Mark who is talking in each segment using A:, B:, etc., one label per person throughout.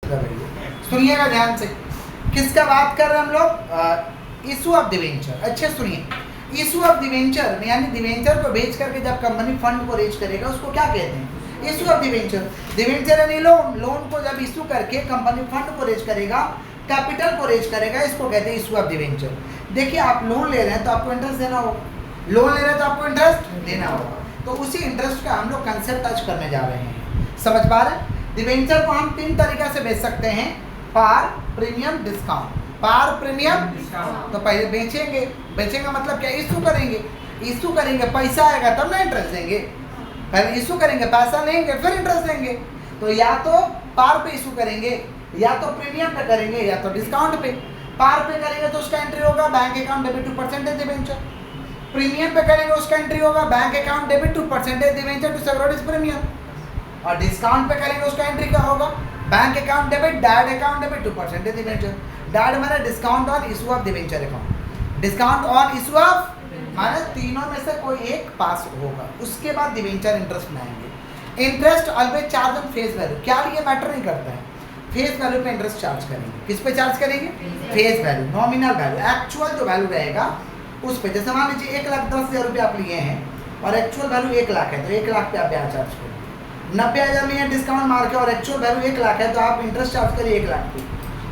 A: सुनिएगा ध्यान से, किसका बात कर रहे हैं हम लोग? Issue of debenture. अच्छे सुनिए, इशू ऑफ डिवेंचर यानी डिवेंचर को बेच करके जब कंपनी फंड को रेज करेगा उसको क्या कहते हैं? Issue of debenture. डिवेंचर यानी लोन, लोन को जब इशू करके कंपनी फंड को रेज करेगा, कैपिटल को रेज करेगा, इसको कहते हैं इशू ऑफ डिवेंचर। देखिए आप लोन ले रहे हैं तो आपको इंटरेस्ट देना होगा, लोन ले रहे हैं तो आपको इंटरेस्ट देना होगा, तो उसी इंटरेस्ट का हम लोग कंसेप्ट टच करने जा रहे हैं। समझ पा रहे हैं? डिवेंचर को हम 3 तरीका से बेच सकते हैं, पार, प्रीमियम, डिस्काउंट। पार, प्रीमियम, तो पहले बेचेंगे, बेचेंगे मतलब क्या? इशू करेंगे, इशू करेंगे पैसा आएगा तब ना इंटरेस्ट देंगे, पहले इशू करेंगे पैसा लेंगे फिर इंटरेस्ट देंगे। तो या तो पार पे इशू करेंगे, या तो प्रीमियम पे करेंगे, या तो डिस्काउंट पे। पार पे करेंगे तो उसका एंट्री होगा bank account debit to percentage debenture. Premium पे करेंगे उसका एंट्री होगा bank account debit to percentage debenture to securities premium. और डिस्काउंट पे करेंगे उसका एंट्री क्या होगा? Bank account debit DAD account debit to percentage debenture. DAD माने discount on issue of debenture account, discount on issue of माने तीनों में से कोई एक पास होगा, उसके बाद डिवेंचर इंटरेस्ट बनाएंगे। Interest always charge on face value. क्या ये मैटर नहीं करता है, फेस वैल्यू पे इंटरेस्ट चार्ज करेंगे। किस पे चार्ज करेंगे? Face value, nominal value, actual जो वैल्यू रहेगा उस पे। जैसे मान लीजिए 1,10,000 रुपये आप लिए हैं और एक्चुअल वैल्यू 1 लाख है, तो 1 लाख पे आप ब्याज चार्ज करेंगे। 90,000 लिए डिस्काउंट मार के और एक्चुअल वैल्यू 1 लाख है, तो आप इंटरेस्ट चार्ज करिए 1 लाख पे।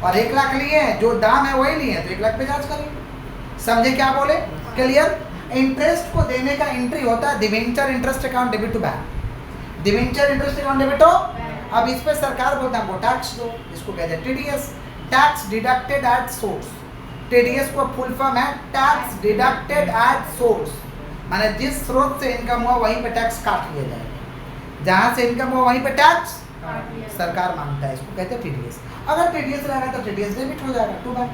A: और 1 लाख लिए हैं, जो दाम है वही लिए हैं, तो 1 लाख पे चार्ज करेंगे। समझे क्या बोले? क्लियर? इंटरेस्ट को देने का एंट्री होता है debenture interest account debit to bank. Debenture interest account debit to, अब इस पे सरकार बोलता है हमको टैक्स दो, इसको कहते हैं TDS, tax deducted at source. TDS को फुल फॉर्म है टैक्स डिडक्टेड एट सोर्स, माने जिस स्रोत से इनकम हुआ वहीं पे टैक्स काट लिया जाएगा, जहां से इनकम हुआ वहीं पे टैक्स सरकार मांगता है, इसको कहते हैं टीडीएस। अगर टीडीएस रहेगा तो टीडीएस डेबिट हो जाएगा टू बैंक।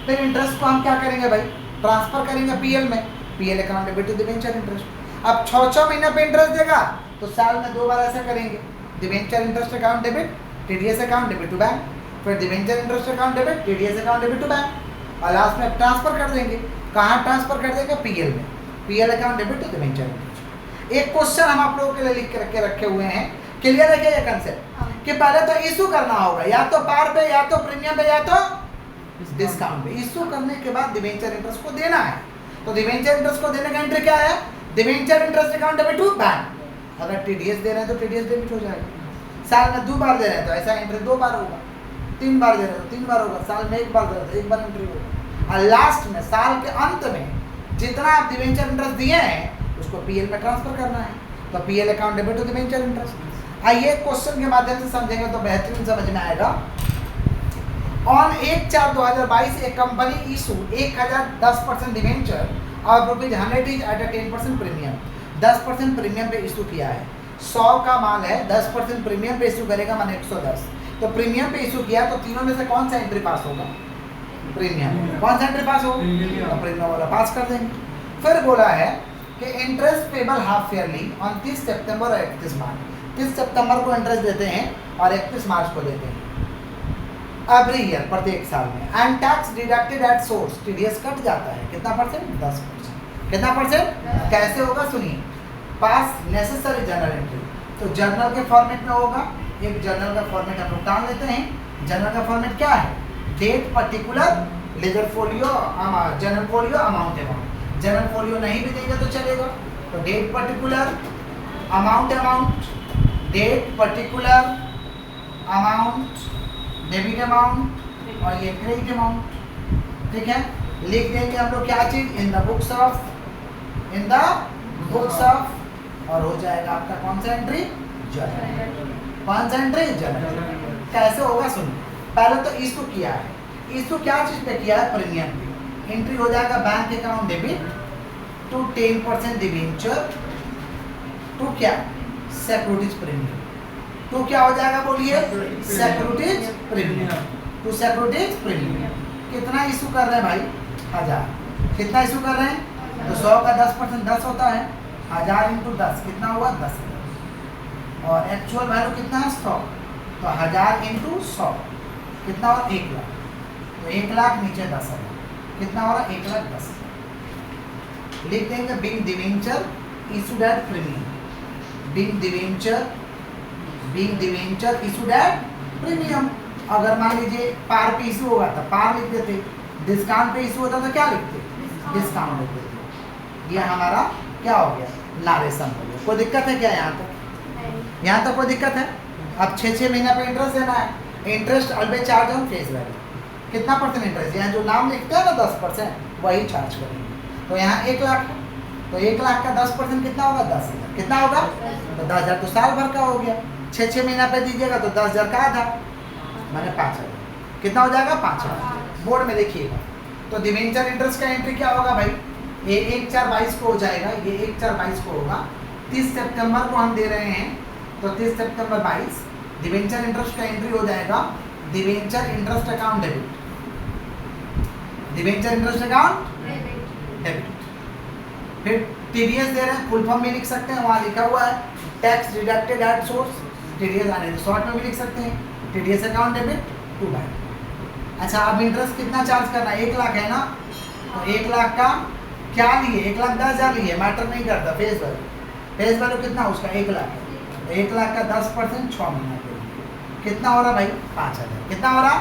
A: फिर इंटरेस्ट को हम क्या करेंगे भाई? ट्रांसफर करेंगे पीएल में, PL account debit to debenture interest. अब 6-6 महीने पे इंटरेस्ट देगा तो साल में 2 बार ऐसा करेंगे, debenture interest account debit, TDS account debit to bank, फिर debenture interest account debit, TDS account debit to bank, और लास्ट में ट्रांसफर कर देंगे। कहाँ ट्रांसफर कर देंगे? पीएल में, PL account debit to debenture interest. एक क्वेश्चन हम आप लोगों के लिए लिख के रखे हुए हैं, क्लियर है क्या ये कंसेप्ट? कि पहले तो इशू करना होगा, या तो पार पे, या तो प्रीमियम पे, या तो डिस्काउंट पे। इशू करने के बाद डिवेंचर इंटरेस्ट को देना है, तो डिवेंचर इंटरेस्ट को देने का एंट्री क्या है? Debenture interest account debit to bank. अगर टीडीएस दे रहे हैं तो टीडीएस डेबिट हो जाएगा। साल में 2 बार दे रहे हैं तो ऐसा एंट्री 2 बार होगा, 3 बार दे रहे हैं तो 3 बार होगा, साल में 1 बार दे रहे हैं तो 1 बार एंट्री होगा। और लास्ट में साल के अंत में जितना आप डिवेंचर इंटरेस्ट दिए हैं उसको पीएल में ट्रांसफर करना है, तो PL account debit to debenture interest. आइए क्वेश्चन के माध्यम से समझेंगे तो बेहतरीन समझ में आएगा। ऑन 1/4/2022 एक कंपनी इशू 1,010% डिवेंचर और ₹100 इज एट 10% प्रीमियम। 10% प्रीमियम पे इशू किया है, 100 का माल है, 10% प्रीमियम पे इशू करेगा माने 110। तो प्रीमियम पे इशू किया तो तीनों में से कौन सा एंट्री पास होगा? प्रीमियम। कौन सा एंट्री पास होगा? तो प्रीमियम वाला पास कर देंगे। फिर बोला है कि interest payable half yearly on 30 सितंबर और 31 मार्च। 30 सितंबर को इंटरेस्ट देते हैं और 31 मार्च को देते हैं एवरी ईयर, प्रत्येक साल में। And tax deducted at source, TDS cut जाता है कितना परसेंट? 10%। कितना परसेंट? कैसे होगा सुनिए, पास नेसेसरी जर्नल एंट्री, तो जर्नल के फॉर्मेट में होगा। एक जर्नल का फॉर्मेट हम लोग डाल लेते हैं। जर्नल का फॉर्मेट क्या है? Date particular ledger folio journal folio amount amount. Journal folio नहीं भी देंगे तो चलेगा, तो date particular amount amount, date particular amount debit amount और ये क्रेडिट अमाउंट। ठीक है, लिख देंगे हम लोग क्या चीज? In the books of, in the books of, और हो जाएगा आपका कौन सा एंट्री? जर्नल। कौन सा एंट्री? जर्नल। कैसे होगा सुनिए, पहले तो इशू किया है, इशू क्या चीज पे किया है? प्रीमियम पे। एंट्री हो जाएगा bank account debit to 10% debenture to क्या? Securities premium. तो क्या हो जाएगा बोलिए? Securities premium to securities premium. कितना इशू कर रहे हैं भाई? 1000। कितना इशू कर रहे हैं? तो 100 का 10% 10 होता है, 1000 इंटू 10 कितना हुआ? 10,000। और एक्चुअल वैल्यू कितना है? 100, तो 1000 इंटू 100 कितना हुआ? 1 लाख। तो 1 लाख नीचे 10,000 कितना हो रहा? 1,10,000। लिख देंगे being debenture issued at premium. Being debenture issued at premium. अगर मान लीजिए पार पे इशू होगा तो पार लिख देते, डिस्काउंट पे इशू होता तो क्या लिखते, डिस्काउंट लिख देते। ये हमारा क्या हो गया, नारेशन हो गया। कोई दिक्कत है क्या यहाँ तक? यहाँ तक कोई दिक्कत है? अब 6 महीना पे इंटरेस्ट देना है, interest always charge on face value. कितना परसेंट इंटरेस्ट, यहाँ जो नाम लिखते हैं ना 10% वही चार्ज करेंगे। तो यहाँ 1 लाख है, तो 1 लाख का 10% कितना होगा, 10,000। कितना होगा, तो 10,000 तो साल भर का हो गया। 6 महीना पे दीजिएगा तो 10,000 का आधा माने 5,000। कितना हो जाएगा, 5,000। बोर्ड में देखिएगा। तो डिबेंचर इंटरेस्ट का एंट्री क्या होगा भाई, ये 1/4/22 को हो जाएगा, ये 1/4/22 को होगा। 30 सितंबर को हम दे रहे हैं, तो 30 सितंबर 22 डिबेंचर इंटरेस्ट का एंट्री हो जाएगा, debenture interest account debit, debenture interest account debit. फिर टीडीएस दे रहे हैं, फुल फॉर्म में लिख सकते हैं, वहाँ लिखा हुआ है tax deducted at source, TDS आने दो, शॉर्ट में भी लिख सकते हैं TDS account debit to bank. अच्छा, अब इंटरेस्ट कितना चार्ज करना है, 1 लाख है ना, तो 1 लाख का क्या लिए, 1,10,000 लिए, मैटर नहीं करता फेस वैल्यू। फेस वैल्यू कितना उसका 1 लाख है, 1 लाख का 10% 6 महीना के लिए कितना हो रहा भाई, 5,000। कितना हो रहा,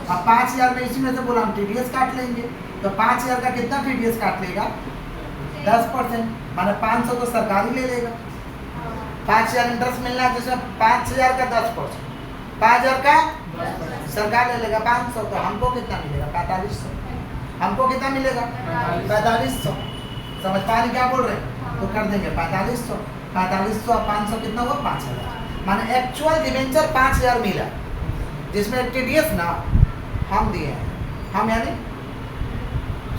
A: अब 5,000 में इसी में से बोला हम टीडीएस काट लेंगे, तो 5,000 का कितना टीडीएस काट लेगा, 10%, माने 500 तो सरकार ही ले लेगा। 5,000 इंटरेस्ट मिलना है, जिसमें 5,000 का 10%, 5,000 का सरकार ले लेगा 500, तो हमको कितना मिलेगा, 4500। हमको कितना मिलेगा, 4500। समझ पा रहे क्या बोल रहे हैं, तो कर देंगे 4500, 4500 और 500 कितना हुआ, 5,000। माने एक्चुअल डिबेंचर 5,000 मिला, जिसमें टीडीएस ना हम दिए हैं, हम यानी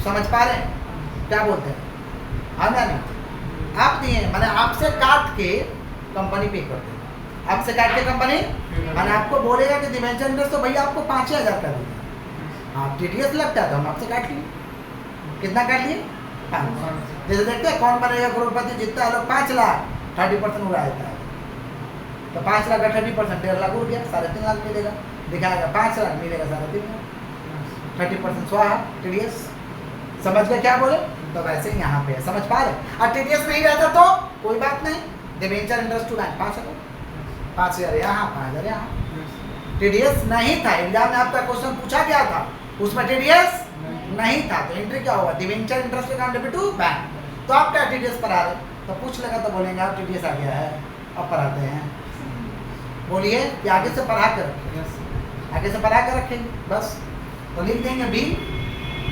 A: समझ पा रहे हैं क्या बोलते हैं, हम यानी आप दिए, माने आपसे काट के कंपनी पे कर देगा, आपसे काट के कंपनी माने आपको बोलेगा कि डिबेंचर इंटरेस्ट तो भैया आपको 5,000 का देगा, हाँ टीडीएस लगता है तो हम आपसे काट लिए, कितना काट लिए, 5। जैसे देखते हैं कौन बनेगा करोड़पति, जितना है लोग 5 लाख 30% उड़ा देता है, तो 5 लाख का 30% 1.5 लाख उड़ गया, 3.5 लाख मिलेगा, दिखाएगा 5 लाख मिलेगा 3.5 लाख, 30% स्वाहा टीडीएस। समझ गए क्या बोले, तो वैसे ही यहाँ पे है, समझ पा रहे। और टीडीएस नहीं रहता तो कोई बात नहीं, डिबेंचर इंटरेस्ट टू बैंक 5,000 यहाँ, 5,000 यहाँ। टीडीएस नहीं था, एग्जाम में आपका क्वेश्चन पूछा गया था, उसमें टीडीएस नहीं था, तो एंट्री क्या होगा, debenture interest account debit to bank. तो आप क्या टीडीएस पर आ रहे, तो पूछ लेगा तो बोलेंगे आप टीडीएस आ गया है, अब पढ़ाते हैं, बोलिए कि आगे से पढ़ा कर, आगे से पढ़ा कर रखेंगे बस। तो लिख देंगे बी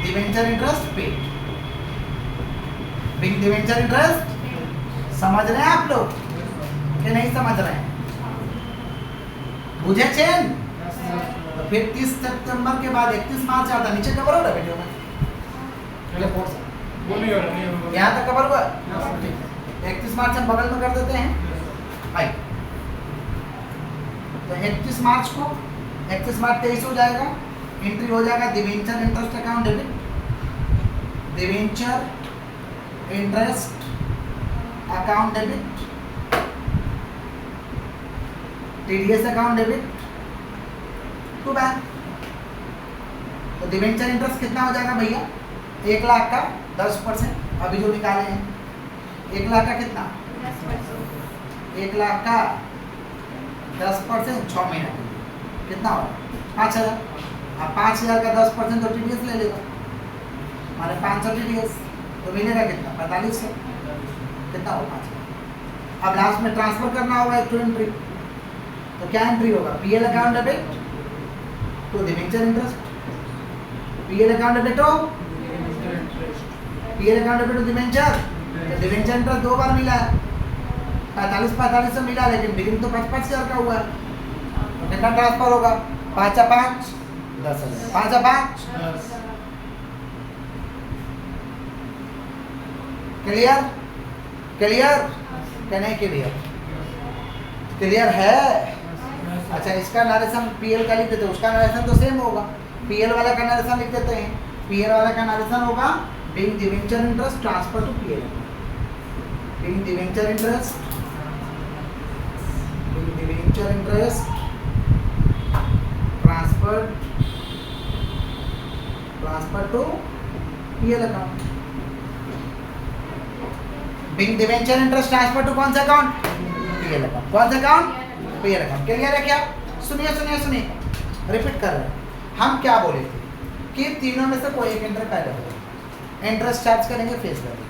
A: debenture interest paid, being debenture interest. समझ रहे हैं आप लोग कि नहीं समझ रहे हैं, बुझे चेन। तो फिर 30 सितंबर के बाद 31 मार्च आता, नीचे कवर हो रहा है वीडियो में, यहाँ तक कवर हुआ, 31 मार्च हम बगल में कर देते हैं भाई। तो 31 मार्च को 31 मार्च 23 हो जाएगा, एंट्री हो जाएगा debenture interest account debit, debenture interest account debit, TDS account debit to bank. तो डिबेंचर इंटरेस्ट कितना हो जाएगा भैया, 1 लाख का 10%, अभी जो निकाले हैं 1 लाख का कितना, 1 लाख का 10% 6 महीना के लिए कितना होगा, 5,000। अब 5,000 का 10% तो टीडीएस ले लेगा, हमारे 500 टीडीएस, तो मिलेगा कितना, 4500, कितना होगा 5,000। अब लास्ट में ट्रांसफर करना होगा एक एंट्री, तो क्या एंट्री होगा, PL account debit to debenture interest, PL account debit to PL account debit to debenture. Debenture interest 2 बार मिला है, 45,000 मिला, लेकिन बिलिंग तो 5,000 का हुआ है, तो कितना ट्रांसफर होगा, 5 और 5 10,000, 5 और 5 क्लियर, क्लियर क्या नहीं क्लियर, क्लियर है। अच्छा, इसका नरेशन पीएल का लिख देते हैं, उसका नरेशन तो सेम होगा, पीएल वाला का नरेशन लिख देते हैं, पीएल वाला का नरेशन होगा being debenture interest transfer to PL, being debenture interest transfer to PL account, being debenture interest transfer to कौन सा अकाउंट, पीएल अकाउंट, कौन सा अकाउंट, पीएल अकाउंट। क्लियर है क्या, सुनिए सुनिए सुनिए, रिपीट कर रहे हैं। हम क्या बोले थे कि तीनों में से कोई एक इंटरेस्ट पैदा होगा, इंटरेस्ट चार्ज करेंगे फेस वैल्यू।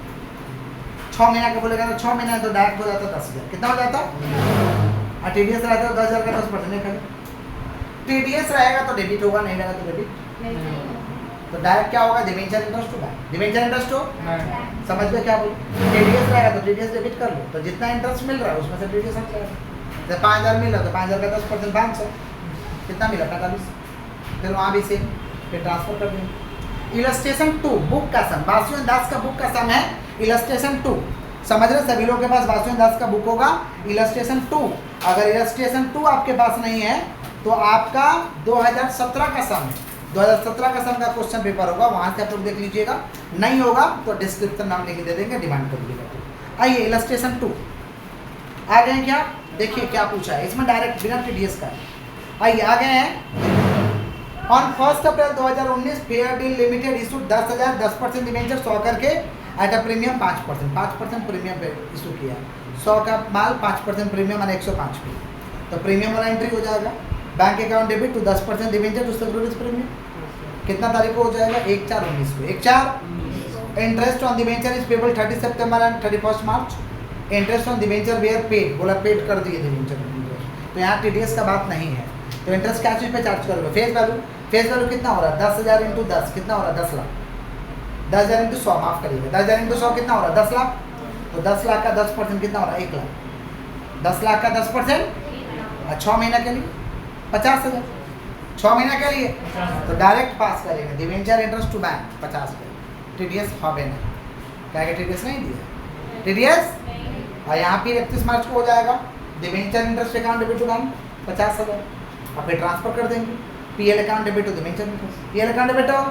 A: 6 महीना का बोलेगा तो 6 महीना तो डायरेक्ट हो जाता 10,000। कितना हो जाता? और TDS रहता है 10,000 का 10% नहीं करें। TDS रहेगा तो डेबिट होगा, नहीं रहेगा तो डेबिट। तो डायरेक्ट क्या होगा? डिबेंचर इंटरेस्ट होगा। डिबेंचर इंटरेस्ट हो समझ में क्या बोल? TDS रहेगा तो TDS डेबिट कर लो, तो जितना इंटरेस्ट मिल रहा है उसमें से TDS हट जाएगा। जब 5,000 मिल रहा है तो 5,000 का 10% 500 कितना मिला? 45। फिर वहाँ भी सेम, फिर ट्रांसफर कर देंगे। इलस्ट्रेशन 2 बुक का सम, वासुदेव दास का बुक का सम है इलस्ट्रेशन 2। समझ रहे सभी लोगों के पास वासुदेव दास का बुक होगा इलस्ट्रेशन 2। अगर इलस्ट्रेशन 2 आपके पास नहीं है तो आपका 2017 का सम है, 2017 का सम का क्वेश्चन पेपर होगा, वहां से आप लोग देख लीजिएगा। नहीं होगा तो डिस्क्रिप्शन नाम लिख दे देंगे, डिमांड कर लीजिएगा। आइए इलस्ट्रेशन 2 आ गए हैं क्या? देखिए क्या पूछा है इसमें, डायरेक्ट बिना TDS का। आइए आ गए हैं। On 1 April 2019 fair deal limited issue 10,000 10% debenture 100 करके एट अ प्रीमियम 5% प्रीमियम पे इशू किया। 100 का माल 5% प्रीमियम माने 105 पे, तो प्रीमियम वाला एंट्री हो जाएगा। Bank account debit to 10% debenture to securities premium. कितना तारीख को हो जाएगा? 1/4/19 को। 1/4 interest on debenture is payable 30 September and 31 March. Interest on debenture were paid, बोला पेड कर दिए डिबेंचर, तो यहाँ TDS का बात नहीं है। तो इंटरेस्ट क्या चीज़ पे चार्ज करोगे? Face value. फेस वैल्यू कितना हो रहा है? 10,000 इंटू 10 कितना हो रहा है? 10 लाख। 10,000 इंटू 100 माफ करिएगा, 10,000 इंटू 100 कितना हो रहा है? 10 लाख। तो 10 लाख का 10% कितना हो रहा है? 1 लाख। 10 लाख का 10% 6 महीना के लिए 50,000। 6 महीना के लिए तो डायरेक्ट पास करेंगे डिबेंचर इंटरेस्ट टू बैंक 50 पे। TDS হবে না, क्या TDS नहीं दिया? TDS और यहाँ पे 31 मार्च को हो जाएगा। Debenture interest account debit to bank 50,000, और फिर ट्रांसफर कर देंगे। PL account debit to debenture interest. PL account debit हो,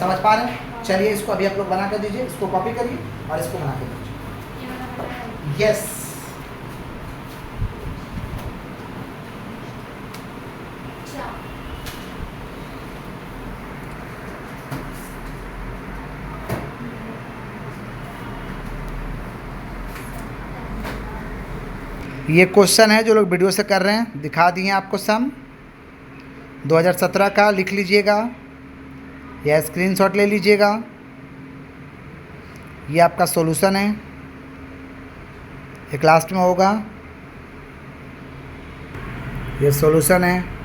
A: समझ पा रहे हैं? चलिए इसको अभी आप लोग बना कर दीजिए, इसको कॉपी करिए और इसको बना कर दीजिए। यस ये क्वेश्चन है जो लोग वीडियो से कर रहे हैं, दिखा दिए आपको सम 2017 का, लिख लीजिएगा या स्क्रीनशॉट ले लीजिएगा। ये आपका सॉल्यूशन है, एक लास्ट में होगा, ये सॉल्यूशन है।